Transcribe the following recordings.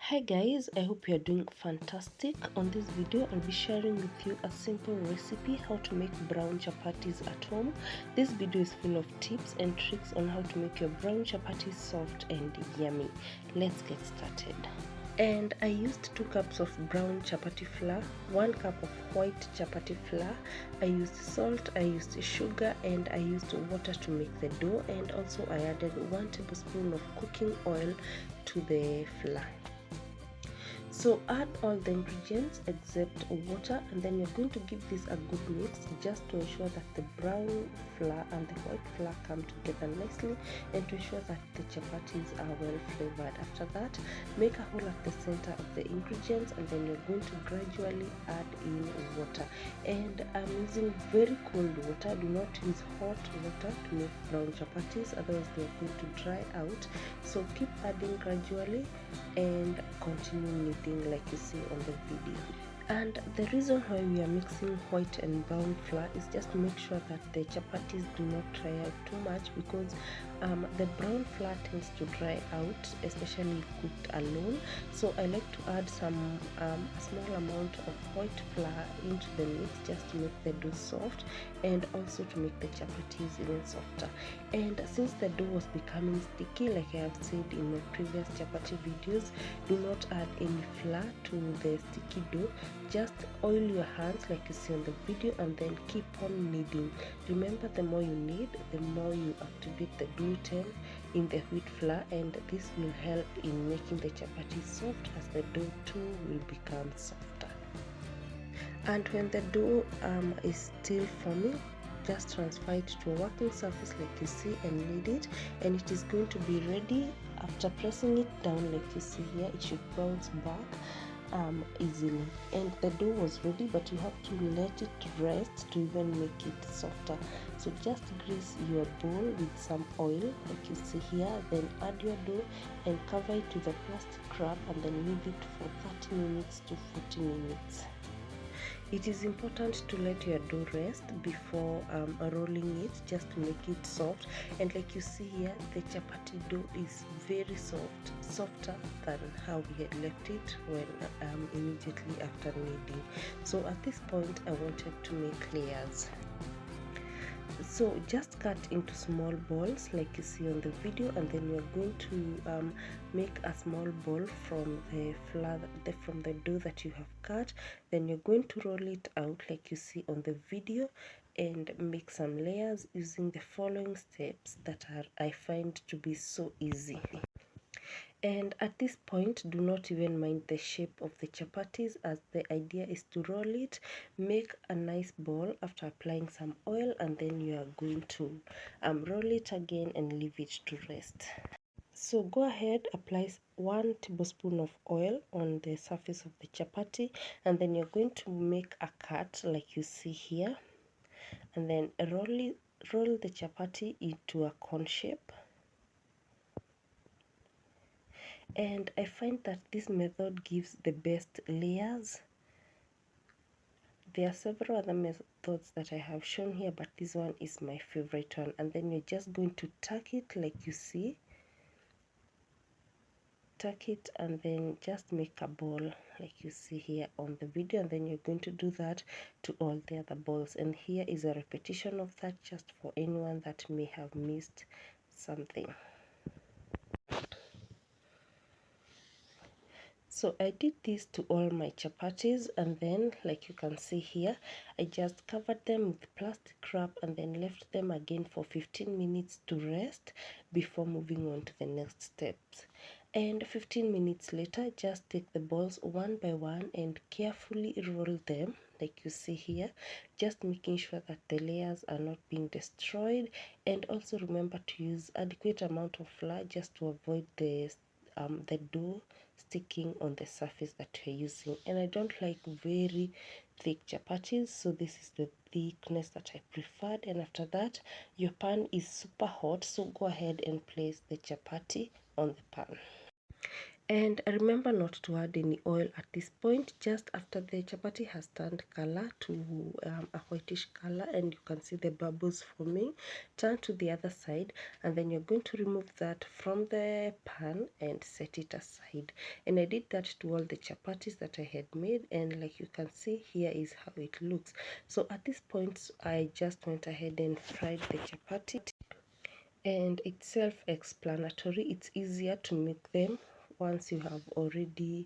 Hi guys, I hope you are doing fantastic. On this video I'll be sharing with you a simple recipe how to make brown chapatis at home. This video is full of tips and tricks on how to make your brown chapatis soft and yummy. Let's get started. And I used 2 cups of brown chapati flour, 1 cup of white chapati flour. I used salt, I used sugar, and I used water to make the dough, and also I added 1 tablespoon of cooking oil to the flour. So add all the ingredients except water, and then you're going to give this a good mix just to ensure that the brown flour and the white flour come together nicely and to ensure that the chapatis are well flavored. After that, make a hole at the center of the ingredients, and then you're going to gradually add in water. And I'm using very cold water. Do not use hot water to make brown chapatis, otherwise they're going to dry out. So keep adding gradually and continue kneading like you see on the video. And the reason why we are mixing white and brown flour is just to make sure that the chapatis do not dry out too much, because the brown flour tends to dry out, especially if cooked alone. So I like to add some a small amount of white flour into the mix just to make the dough soft and also to make the chapatis even softer. And since the dough was becoming sticky, like I have said in my previous chapati videos, do not add any flour to the sticky dough. Just oil your hands like you see on the video, and then keep on kneading. Remember, the more you knead, the more you activate the gluten in the wheat flour, and this will help in making the chapati soft, as the dough too will become softer. And when the dough is still forming, just transfer it to a working surface like you see and knead it, and it is going to be ready. After pressing it down like you see here, it should bounce back easily. And the dough was ready, but you have to let it rest to even make it softer. So just grease your bowl with some oil like you see here, then add your dough and cover it with a plastic wrap, and then leave it for 30 minutes to 40 minutes. It is important to let your dough rest before rolling it, just to make it soft. And like you see here, the chapati dough is very soft, softer than how we had left it when immediately after kneading. So at this point I wanted to make layers. So just cut into small balls like you see on the video, and then you're going to make a small ball from the flour, from the dough that you have cut. Then you're going to roll it out like you see on the video and make some layers using the following steps that I find to be so easy. And at this point, do not even mind the shape of the chapatis, as the idea is to roll it, make a nice ball after applying some oil, and then you are going to roll it again and leave it to rest. So go ahead, apply 1 tablespoon of oil on the surface of the chapati, and then you're going to make a cut like you see here, and then roll the chapati into a cone shape. And I find that this method gives the best layers. There are several other methods that I have shown here, but this one is my favorite one. And then you're just going to tuck it like you see. Tuck it and then just make a ball like you see here on the video, and then you're going to do that to all the other balls. And here is a repetition of that, just for anyone that may have missed something. So I did this to all my chapatis, and then like you can see here, I just covered them with plastic wrap and then left them again for 15 minutes to rest before moving on to the next steps. And 15 minutes later, just take the balls one by one and carefully roll them like you see here, just making sure that the layers are not being destroyed. And also remember to use adequate amount of flour just to avoid the dough sticking on the surface that you're using. And I don't like very thick chapatis, so this is the thickness that I preferred. And after that, your pan is super hot, so go ahead and place the chapati on the pan. And remember not to add any oil at this point. Just after the chapati has turned color to a whitish color and you can see the bubbles forming, turn to the other side, and then you're going to remove that from the pan and set it aside. And I did that to all the chapatis that I had made, and like you can see, here is how it looks. So at this point I just went ahead and fried the chapati, and it's self-explanatory. It's easier to make them once you have already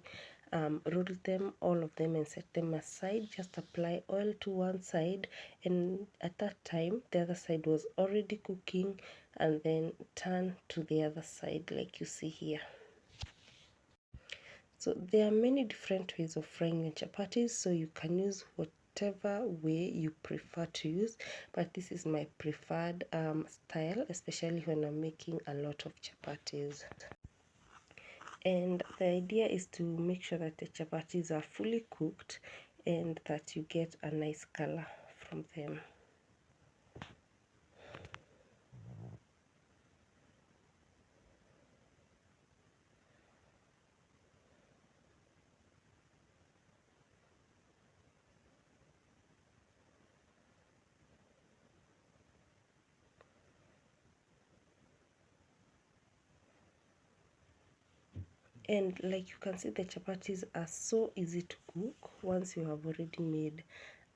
rolled them, all of them, and set them aside. Just apply oil to one side, and at that time the other side was already cooking, and then turn to the other side like you see here. So there are many different ways of frying your chapatis, so you can use whatever way you prefer to use, but this is my preferred style, especially when I'm making a lot of chapatis. And the idea is to make sure that the chapatis are fully cooked and that you get a nice color from them. And like you can see, the chapatis are so easy to cook once you have already made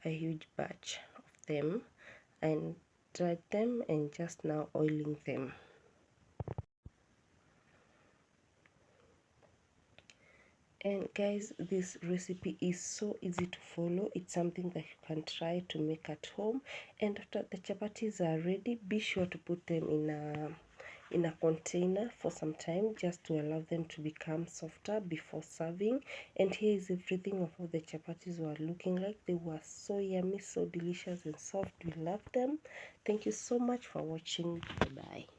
a huge batch of them and dried them and just now oiling them. And guys, this recipe is so easy to follow. It's something that you can try to make at home. And after the chapatis are ready, be sure to put them in a container for some time, just to allow them to become softer before serving. And here is everything of what the chapatis were looking like. They were so yummy, so delicious and soft. We love them. Thank you so much for watching. Bye bye.